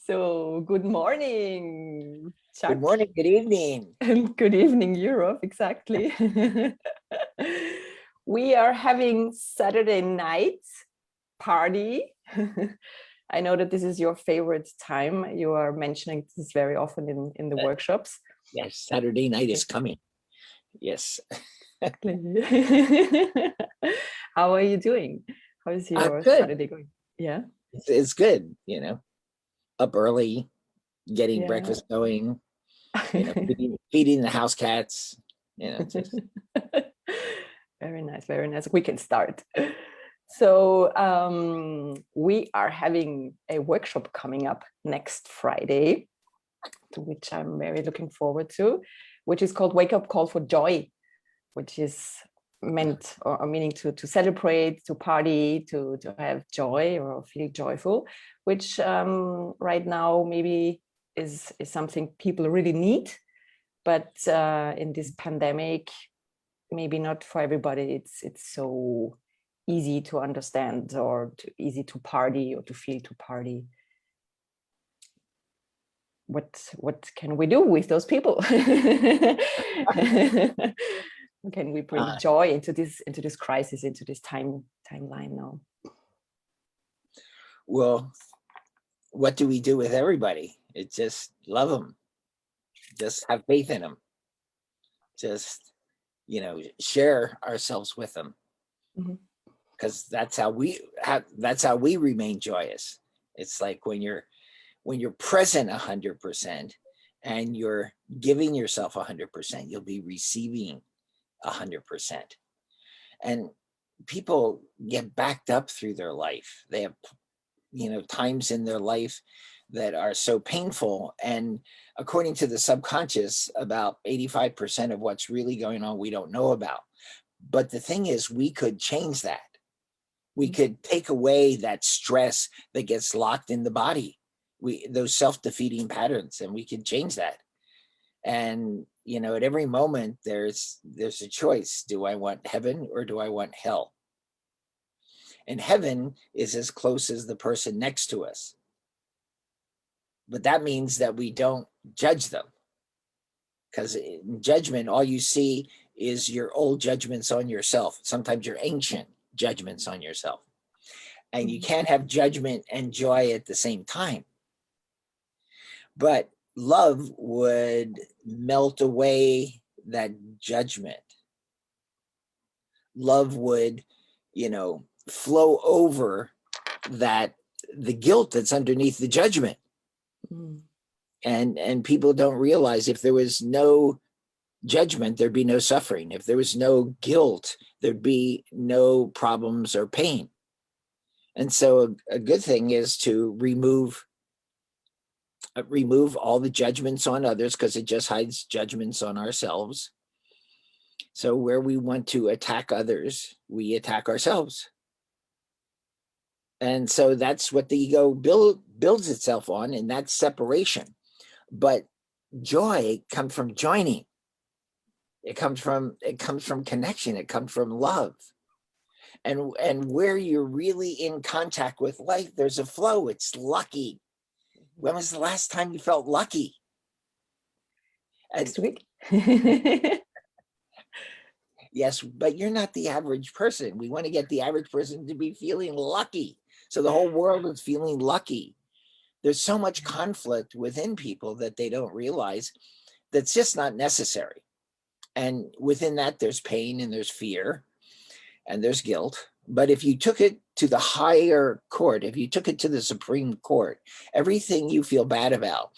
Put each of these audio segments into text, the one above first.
So, good morning, Good Chuck, morning, good evening. and good evening, Europe, exactly. We are having Saturday night party. I know that this is your favorite time. You are mentioning this very often in the Uh, workshops. yes, Saturday night is coming. Yes, Exactly. How are you doing? How is I'm your good. Saturday going? Yeah, It's good, up early, getting yeah. breakfast going, feeding the house cats, just Very nice, very nice. We can start. So we are having a workshop coming up next Friday, to which I'm very looking forward to, which is called Wake Up Call for Joy, which is meant or meaning to celebrate, to party, to have joy or feel joyful, which right now maybe is something people really need. But in this pandemic, maybe not for everybody it's so easy to understand or easy to party or to feel to party. What can we do with those people? Can we bring uh, joy into this crisis, into this timeline now? well, what do we do with everybody? It's just love them, just have faith in them, just share ourselves with them, Mm-hmm. because that's how we remain joyous. It's like when you're present 100% and you're giving yourself 100%, you'll be receiving 100%. And people get backed up through their life. They have, times in their life that are so painful. And according to the subconscious, about 85% of what's really going on, we don't know about. But the thing is, we could change that. We could take away that stress that gets locked in the body, those self-defeating patterns, and we can change that. And at every moment there's a choice. Do I want heaven or do I want hell? And heaven is as close as the person next to us, but that means that we don't judge them, because in judgment all you see is your old judgments on yourself, sometimes your ancient judgments on yourself. And you can't have judgment and joy at the same time. But love would melt away that judgment. Love would, flow over the guilt that's underneath the judgment. Mm. And people don't realize, if there was no judgment, there'd be no suffering. If there was no guilt, there'd be no problems or pain. And so a good thing is to remove all the judgments on others, because it just hides judgments on ourselves. So where we want to attack others, we attack ourselves. And so that's what the ego builds itself on, and that's separation. But joy comes from joining. It comes from connection. It comes from love. And where you're really in contact with life, there's a flow. It's lucky. When was the last time you felt lucky? And Next week. yes, but you're not the average person. We want to get the average person to be feeling lucky. So the whole world is feeling lucky. There's so much conflict within people that they don't realize, that's just not necessary. And within that, there's pain and there's fear and there's guilt. But if you took it to the higher court, if you took it to the Supreme Court, everything you feel bad about,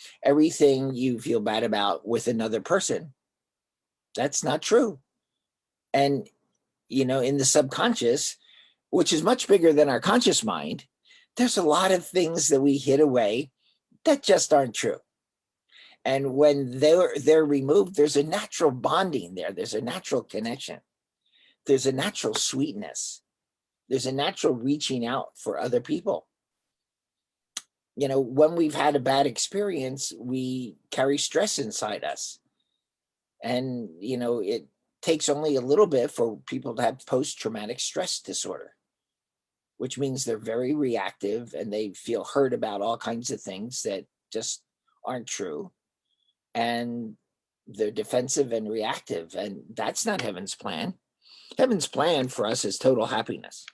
with another person, that's not true. And, in the subconscious, which is much bigger than our conscious mind, there's a lot of things that we hid away that just aren't true. And when they're removed, there's a natural bonding there. There's a natural connection. There's a natural sweetness. There's a natural reaching out for other people. When we've had a bad experience, we carry stress inside us. And, it takes only a little bit for people to have post-traumatic stress disorder. which means they're very reactive and they feel hurt about all kinds of things that just aren't true. And they're defensive and reactive. And that's not heaven's plan. Heaven's plan for us is total happiness.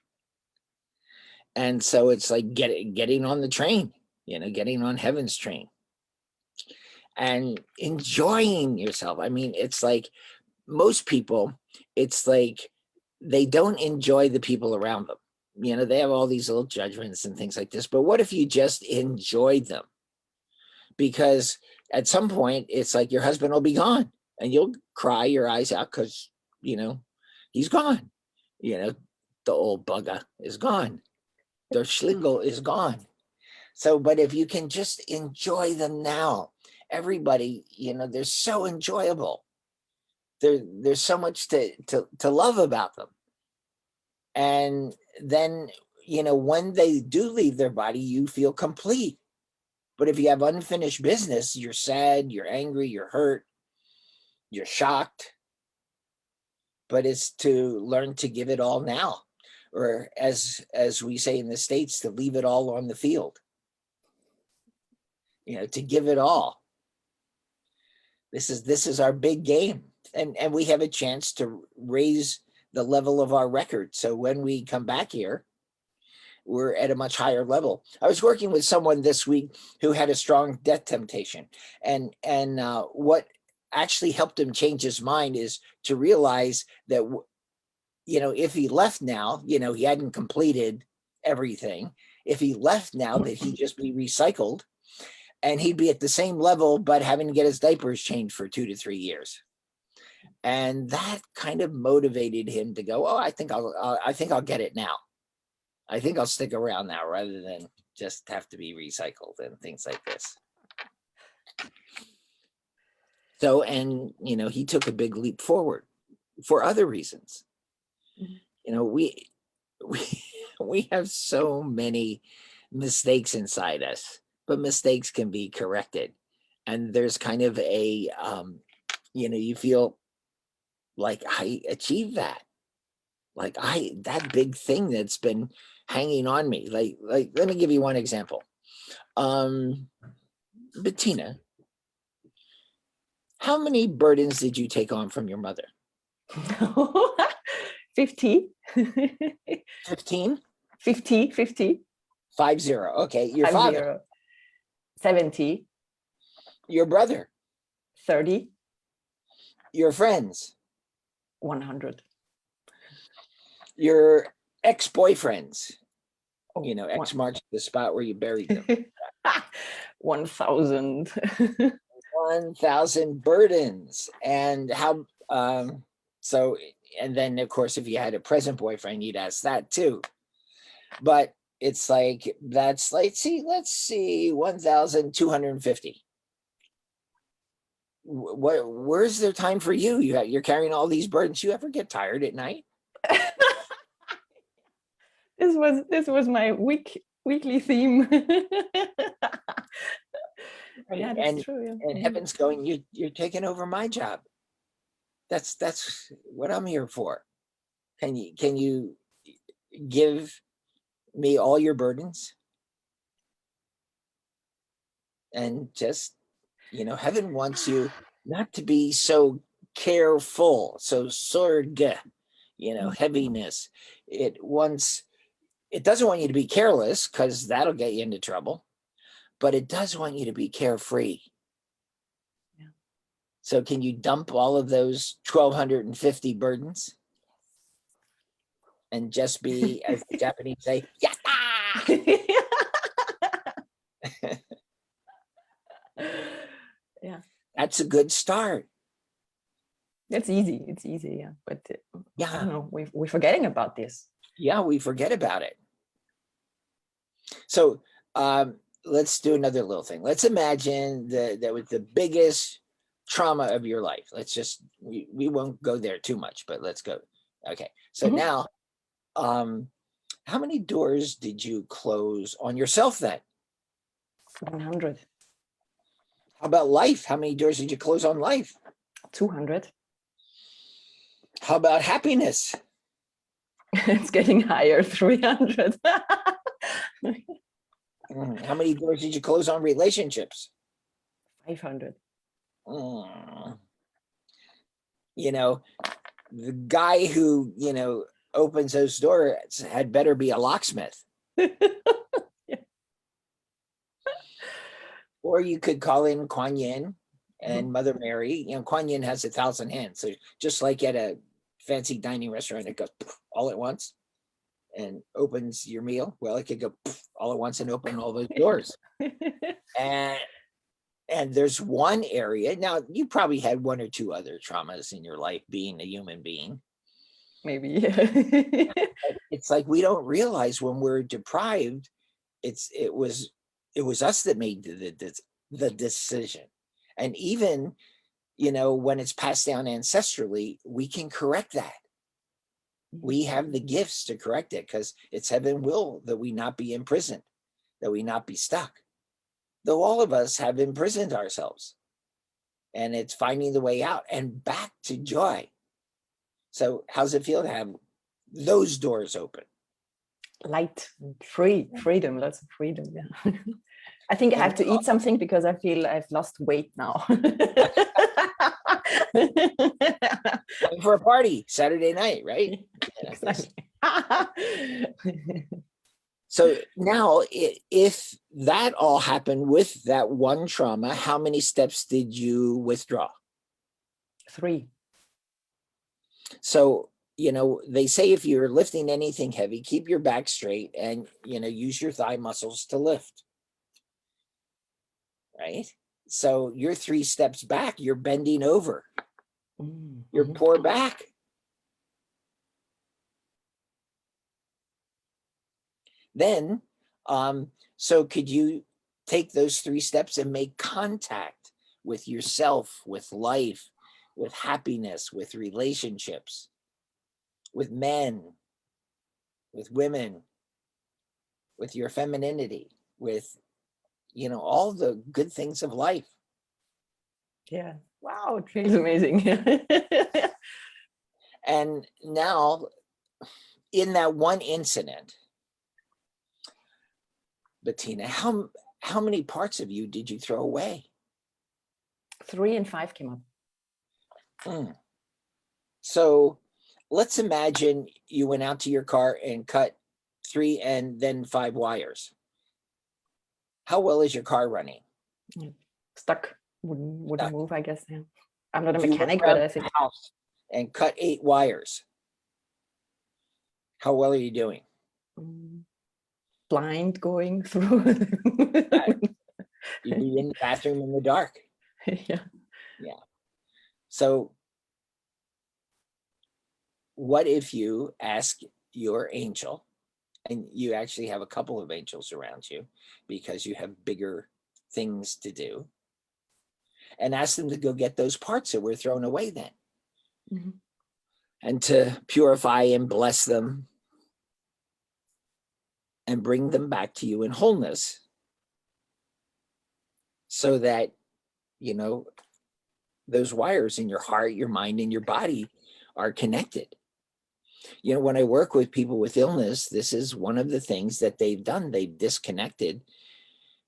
And so it's like getting on the train, getting on heaven's train and enjoying yourself. I mean, it's like most people, it's like they don't enjoy the people around them. They have all these little judgments and things like this. But what if you just enjoyed them? Because at some point, it's like your husband will be gone and you'll cry your eyes out because, he's gone. The old bugger is gone. Der Schlingel is gone. So, but if you can just enjoy them now, everybody, they're so enjoyable. There's so much to love about them. And then, when they do leave their body, you feel complete. But if you have unfinished business, you're sad, you're angry, you're hurt, you're shocked. But it's to learn to give it all now, or as we say in the States, to leave it all on the field. To give it all. This is our big game, and we have a chance to raise the level of our record. So when we come back here, we're at a much higher level. I was working with someone this week who had a strong death temptation, and what actually helped him change his mind is to realize that if he left now, he hadn't completed everything. If he left now, that he'd just be recycled, and he'd be at the same level, but having to get his diapers changed for 2 to 3 years. And that kind of motivated him to go, oh, I think I'll get it now. I think I'll stick around now rather than just have to be recycled and things like this. So, and, he took a big leap forward for other reasons. We have so many mistakes inside us, but mistakes can be corrected. And there's kind of a, you feel like I achieved that. Like that big thing that's been hanging on me. Like, let me give you one example. Bettina, how many burdens did you take on from your mother? 50. 15? 50. 50. Okay. Your 50. father? 70. Your brother? 30. Your friends? 100. Your ex-boyfriends? Oh, X marks the spot where you buried them. 1,000. 1,000 burdens. And how, so, and then of course, if you had a present boyfriend, you'd ask that too. But it's like, let's see, 1,250. Where's there time for you? You're carrying all these burdens. You ever get tired at night? This was my weekly theme. Yeah, that's true. Yeah. And heaven's going, you're taking over my job. That's what I'm here for. Can you give me all your burdens? And just, heaven wants you not to be so careful, so sorge, heaviness. It doesn't want you to be careless, because that'll get you into trouble, but it does want you to be carefree. Yeah. So can you dump all of those 1,250 burdens and just be, as the Japanese say, yatta! Yeah. That's a good start. It's easy. It's easy. Yeah. But yeah, I don't know. We're forgetting about this. Yeah, we forget about it. So let's do another little thing. Let's imagine that with the biggest trauma of your life. Let's just, we won't go there too much, but let's go. Okay. So now, how many doors did you close on yourself then? 100. How about life? How many doors did you close on life? 200. How about happiness? It's getting higher, 300. How many doors did you close on relationships? 500. Mm. You know, the guy who, opens those doors had better be a locksmith. Or you could call in Kuan Yin and Mother Mary. Kuan Yin has 1,000 hands. So just like at a fancy dining restaurant, it goes all at once and opens your meal. Well, it could go all at once and open all those doors. And there's one area. Now, you probably had one or two other traumas in your life being a human being. Maybe. It's like we don't realize when we're deprived, it was us that made the decision. And even, when it's passed down ancestrally, we can correct that. We have the gifts to correct it because it's heaven will that we not be imprisoned, that we not be stuck. Though all of us have imprisoned ourselves. And it's finding the way out and back to joy. So how's it feel to have those doors open? Light, freedom, lots of freedom. Yeah. I think I have to eat something because I feel I've lost weight now. For a party Saturday night, right? Exactly. So now, if that all happened with that one trauma, how many steps did you withdraw? 3. So, they say if you're lifting anything heavy, keep your back straight and, use your thigh muscles to lift. Right? So you're 3 steps back, you're bending over. Your poor back. Then, so could you take those 3 steps and make contact with yourself, with life, with happiness, with relationships, with men, with women, with your femininity, with, all the good things of life? Yeah. Wow, it feels amazing. And now, in that one incident, Bettina, how many parts of you did you throw away? 3 and 5 came up. So let's imagine you went out to your car and cut 3 and then 5 wires. How well is your car running? Stuck. Wouldn't move, I guess. Yeah. I'm not a If you mechanic, went but around I think the house and cut 8 wires, how well are you doing? blind going through. You'd be in the bathroom in the dark. Yeah. Yeah. So what if you ask your angel, and you actually have a couple of angels around you because you have bigger things to do, and ask them to go get those parts that were thrown away then, and to purify and bless them and bring them back to you in wholeness, so that, those wires in your heart, your mind, and your body are connected. When I work with people with illness, this is one of the things that they've done. They've disconnected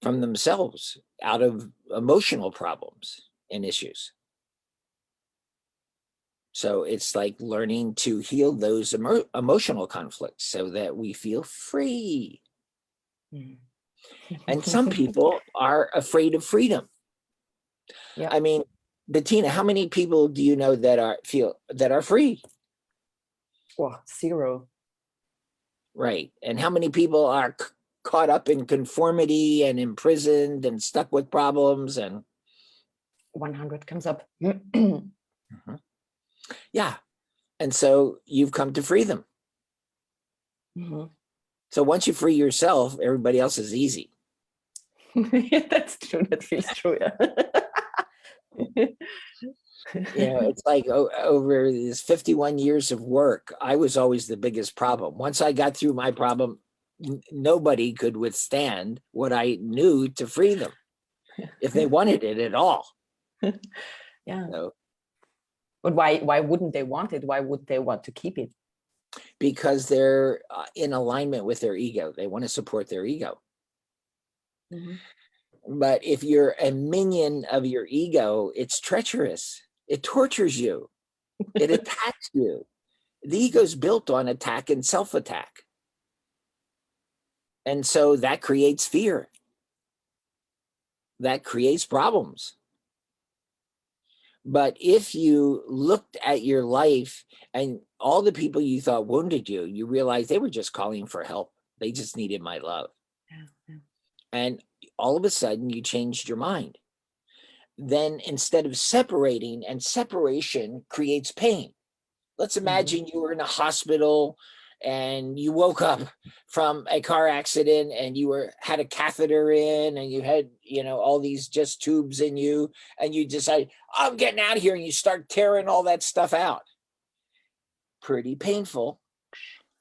from themselves out of emotional problems and issues. So it's like learning to heal those emotional conflicts so that we feel free. And some people are afraid of freedom. Yeah. I mean, Bettina, how many people do you know that are free? Well, 0. Right. And how many people are caught up in conformity and imprisoned and stuck with problems? And 100 comes up. Yeah. And so you've come to free them. So once you free yourself, everybody else is easy. Yeah, that's true. That feels true. Yeah. It's like over these 51 years of work, I was always the biggest problem. Once I got through my problem, nobody could withstand what I knew to free them if they wanted it at all. Yeah. But why wouldn't they want it? Why would they want to keep it? because they're in alignment with their ego. They want to support their ego. Mhm. But if you're a minion of your ego, it's treacherous. It tortures you. It attacks you. The ego's built on attack and self-attack. And so that creates fear. That creates problems. But if you looked at your life and all the people you thought wounded you, you realize they were just calling for help. They just needed my love. Yeah, yeah. And all of a sudden you changed your mind. Then instead of separating, and separation creates pain. Let's imagine you were in a hospital and you woke up from a car accident and you had a catheter in and you had, all these just tubes in you, and you decide, I'm getting out of here, and you start tearing all that stuff out. Pretty painful.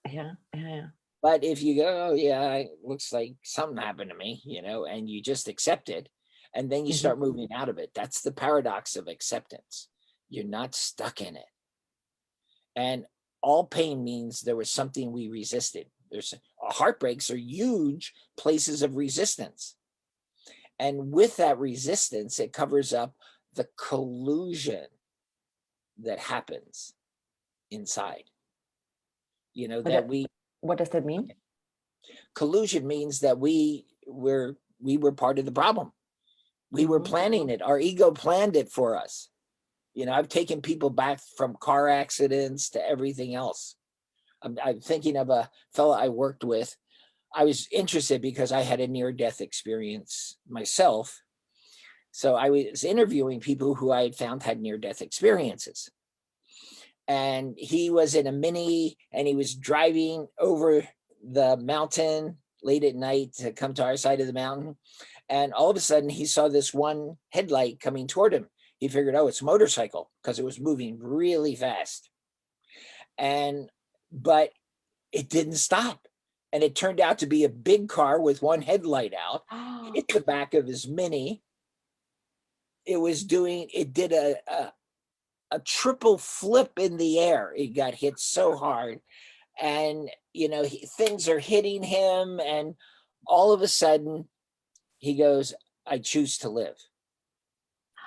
Yeah, yeah, yeah. But if you go, oh yeah, it looks like something happened to me, and you just accept it, and then you start moving out of it. That's the paradox of acceptance. You're not stuck in it. And all pain means there was something we resisted. There's heartbreaks are huge places of resistance. And with that resistance, it covers up the collusion that happens inside. What does that mean? Collusion means that we were part of the problem. We were planning it. Our ego planned it for us. I've taken people back from car accidents to everything else. I'm thinking of a fellow I worked with. I was interested because I had a near-death experience myself. So I was interviewing people who I had found had near-death experiences. And he was in a Mini, and he was driving over the mountain late at night to come to our side of the mountain. And all of a sudden he saw this one headlight coming toward him. He figured, oh, it's a motorcycle, because it was moving really fast. But it didn't stop. And it turned out to be a big car with one headlight out, hit the back of his Mini. It did a triple flip in the air. It got hit so hard. And, things are hitting him. And all of a sudden he goes, I choose to live.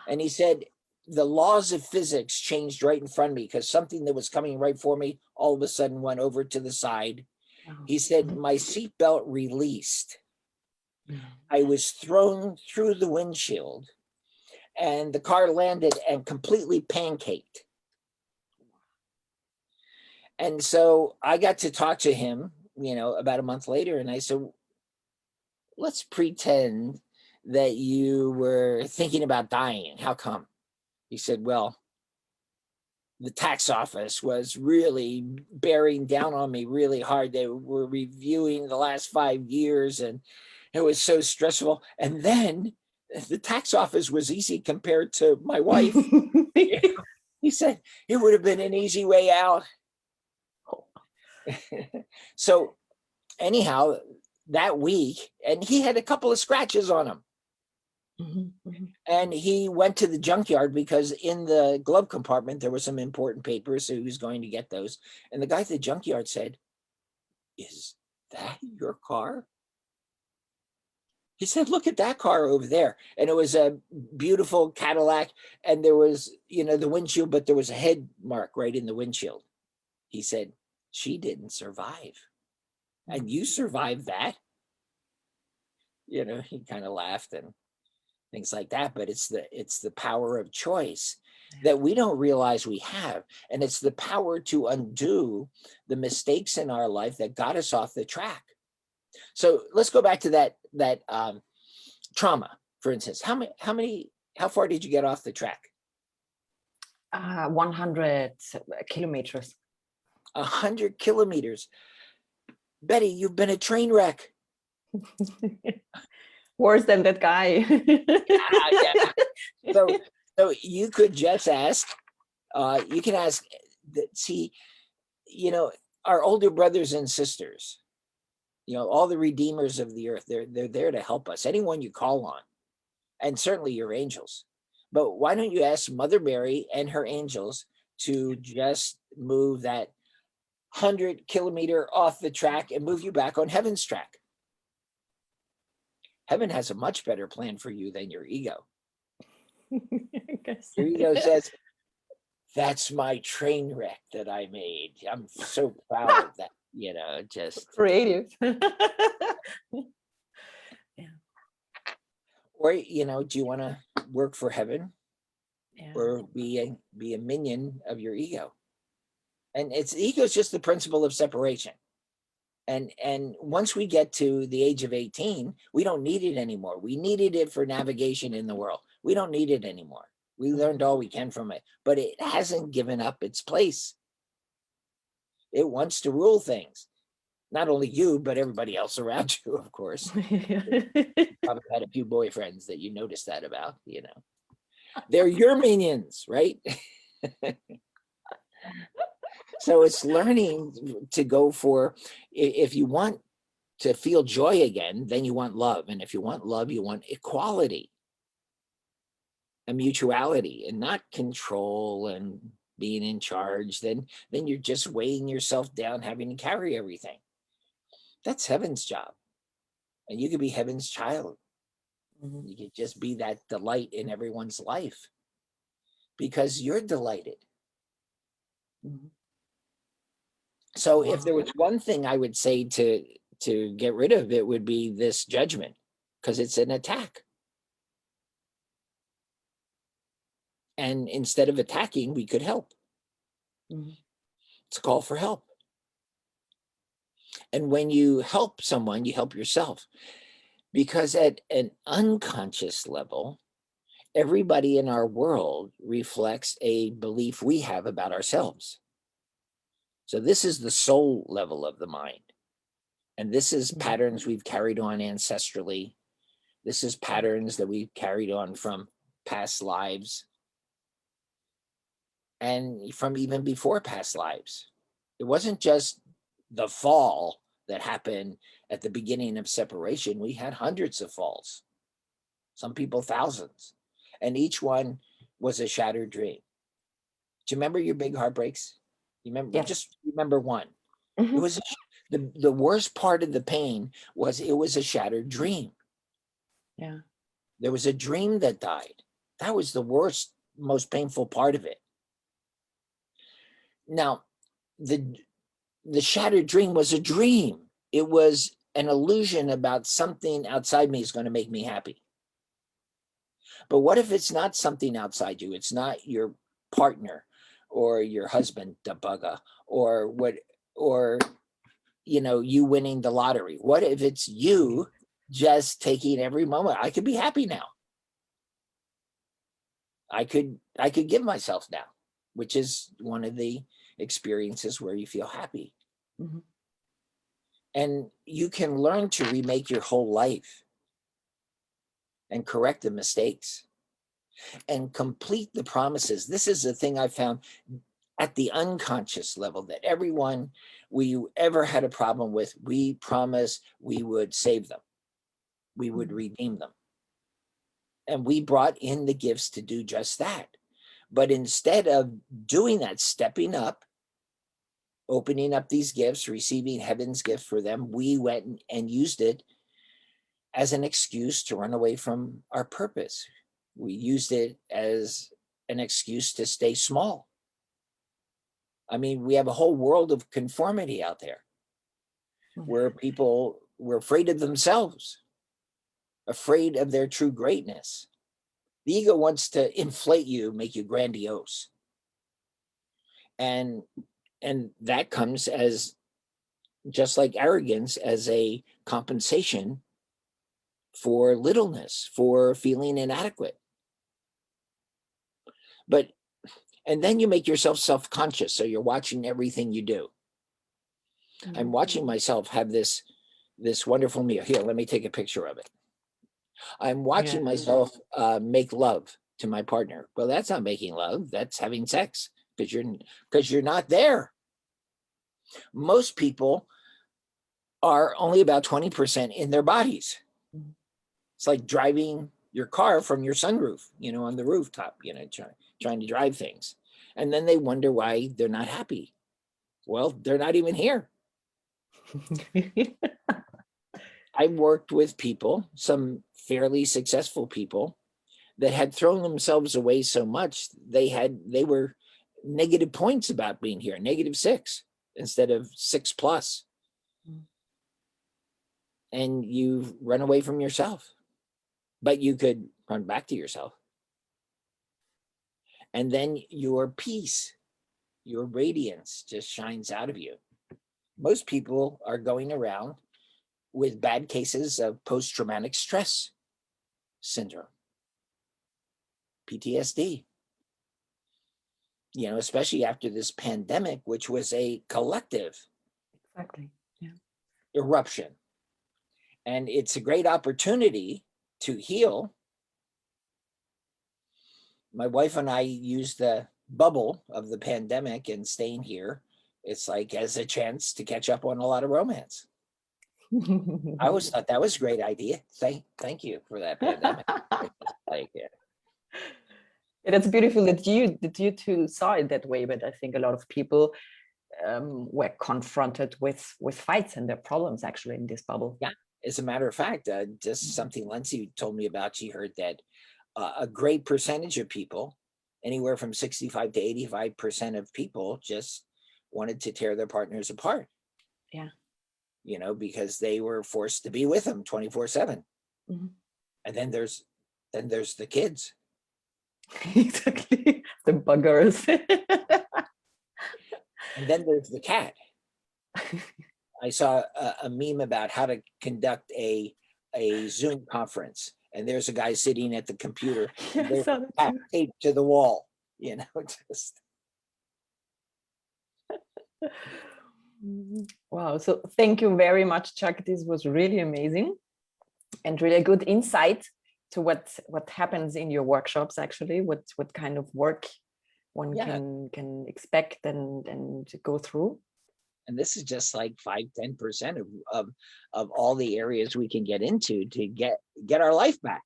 And he said, the laws of physics changed right in front of me, because something that was coming right for me all of a sudden went over to the side. He said, my seatbelt released. I was thrown through the windshield, and the car landed and completely pancaked. And so I got to talk to him, about a month later, and I said, let's pretend that you were thinking about dying. How come? He said, well, the tax office was really bearing down on me really hard. They were reviewing the last 5 years, and it was so stressful. And then the tax office was easy compared to my wife. He said it would have been an easy way out. So anyhow, that week, and he had a couple of scratches on him. And he went to the junkyard because in the glove compartment there were some important papers, so he was going to get those. And the guy at the junkyard said, is that your car? He said, look at that car over there. And it was a beautiful Cadillac, and there was, the windshield, but there was a head mark right in the windshield. He said, she didn't survive. And you survived that? He kind of laughed and things like that. But it's the power of choice that we don't realize we have. And it's the power to undo the mistakes in our life that got us off the track. So let's go back to that trauma, for instance. How far did you get off the track? 100 kilometers. 100 kilometers. Betty, you've been a train wreck. Worse than that guy. Yeah. So you could just ask, you can ask, see, our older brothers and sisters, all the redeemers of the earth, they're there to help us. Anyone you call on, and certainly your angels. But why don't you ask Mother Mary and her angels to just move that 100 kilometer off the track and move you back on heaven's track. Heaven has a much better plan for you than your ego. Your ego says, that's my train wreck that I made. I'm so proud of that, just creative. Yeah. Or, do you want to work for heaven? Yeah. Or be a minion of your ego? And ego is just the principle of separation. And once we get to the age of 18, we don't need it anymore. We needed it for navigation in the world. We don't need it anymore. We learned all we can from it, but it hasn't given up its place. It wants to rule things. Not only you, but everybody else around you, of course. I've had a few boyfriends that you noticed that about, They're your minions, right? So it's learning to go for, if you want to feel joy again, then you want love. And if you want love, you want equality and mutuality, and not control and being in charge. Then you're just weighing yourself down, having to carry everything. That's heaven's job. And you could be heaven's child. Mm-hmm. You could just be that delight in everyone's life because you're delighted. Mm-hmm. So if there was one thing I would say to get rid of, it would be this judgment, because it's an attack. And instead of attacking, we could help. Mm-hmm. It's a call for help. And when you help someone, you help yourself. Because at an unconscious level, everybody in our world reflects a belief we have about ourselves. So this is the soul level of the mind. And this is patterns we've carried on ancestrally. This is patterns that we've carried on from past lives and from even before past lives. It wasn't just the fall that happened at the beginning of separation. We had hundreds of falls, some people thousands, and each one was a shattered dream. Do you remember your big heartbreaks? You remember? Yes. Just remember one. Mm-hmm. It was the worst part of the pain was it was a shattered dream. Yeah. There was a dream that died. That was the worst, most painful part of it. Now, the shattered dream was a dream. It was an illusion about something outside me is going to make me happy. But what if it's not something outside you? It's not your partner or your husband, the bugger, or you winning the lottery. What if it's you just taking every moment? I could be happy now. I could give myself now, which is one of the experiences where you feel happy. Mm-hmm. And you can learn to remake your whole life and correct the mistakes and complete the promises. This is the thing I found at the unconscious level, that everyone we ever had a problem with, we promised we would save them. We would redeem them. And we brought in the gifts to do just that. But instead of doing that, stepping up, opening up these gifts, receiving heaven's gift for them, we went and used it as an excuse to run away from our purpose. We used it as an excuse to stay small. I mean, we have a whole world of conformity out there where people were afraid of themselves, afraid of their true greatness. The ego wants to inflate you, make you grandiose. And that comes as, just like arrogance, as a compensation for littleness, for feeling inadequate. And then you make yourself self-conscious, so you're watching everything you do. Mm-hmm. I'm watching myself have this wonderful meal. Here, let me take a picture of it. I'm watching myself make love to my partner. Well, that's not making love. That's having sex, because you're not there. Most people are only about 20% in their bodies. Mm-hmm. It's like driving your car from your sunroof, on the rooftop, trying to drive things. And then they wonder why they're not happy. Well, they're not even here. I worked with people, some fairly successful people, that had thrown themselves away so much they were negative points about being here, -6 instead of 6+. And you run away from yourself, but you could run back to yourself. And then your peace, your radiance just shines out of you. Most people are going around with bad cases of post-traumatic stress syndrome, PTSD, especially after this pandemic, which was a collective Exactly. Yeah. eruption. And it's a great opportunity to heal. My wife and I use the bubble of the pandemic and staying here. It's like as a chance to catch up on a lot of romance. I always thought that was a great idea. Thank you for that pandemic. Like, yeah. That's beautiful that you two saw it that way, but I think a lot of people were confronted with fights and their problems actually in this bubble. Yeah, as a matter of fact, just something Lindsay told me about. She heard that a great percentage of people, anywhere from 65 to 85% of people, just wanted to tear their partners apart. Yeah. Because they were forced to be with them 24/7. Mm-hmm. And then there's the kids. Exactly. The buggers. And then there's the cat. I saw a meme about how to conduct a Zoom conference, and there's a guy sitting at the computer, and there's a cat taped to the wall, just. Wow. So thank you very much, Chuck. This was really amazing and really a good insight to what happens in your workshops, actually, what kind of work one can expect and go through. And this is just like 5-10% of all the areas we can get into to get our life back,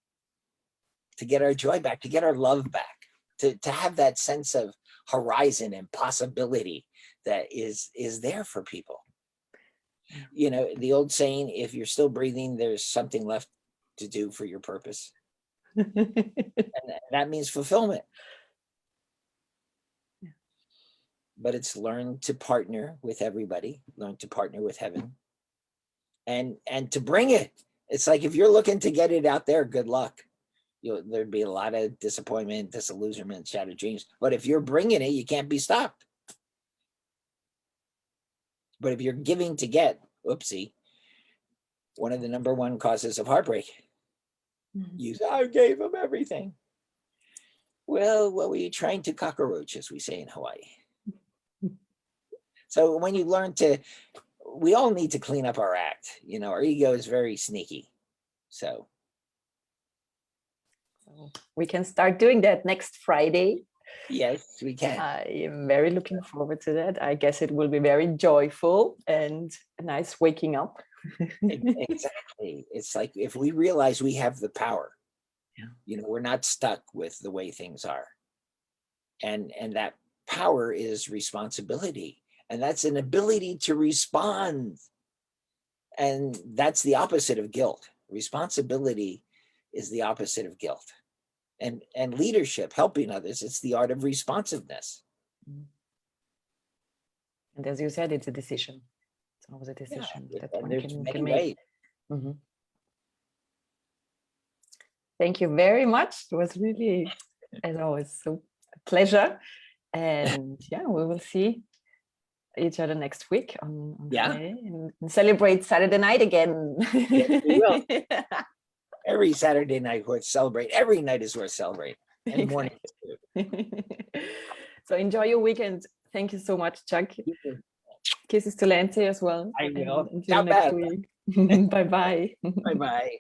to get our joy back, to get our love back, to have that sense of horizon and possibility that is there for people. The old saying, if you're still breathing, there's something left to do for your purpose. And that means fulfillment. Yeah. But it's learn to partner with everybody, learn to partner with heaven, and to bring it. It's like, if you're looking to get it out there, good luck. There'd be a lot of disappointment, disillusionment, shattered dreams. But if you're bringing it, you can't be stopped. But if you're giving to get, oopsie, one of the number one causes of heartbreak. I gave them everything. Well, what were you trying to cockroach, as we say in Hawaii? So when you learn we all need to clean up our act. Our ego is very sneaky. So we can start doing that next Friday. Yes, we can. I am very looking forward to that. I guess it will be very joyful and a nice waking up. Exactly. It's like, if we realize we have the power, we're not stuck with the way things are. And that power is responsibility. And that's an ability to respond. And that's the opposite of guilt. Responsibility is the opposite of guilt. And leadership, helping others, it's the art of responsiveness. And as you said, it's a decision. It's always a decision that one can make. Mm-hmm. Thank you very much. It was really, as always, so a pleasure. And we will see each other next week on Friday and celebrate Saturday night again. Yes, we will. Every Saturday night worth celebrate. Every night is worth celebrating. And morning. So enjoy your weekend. Thank you so much, Chuck. Kisses to Lindsay as well. I will. Until next week. Bye-bye. Bye-bye.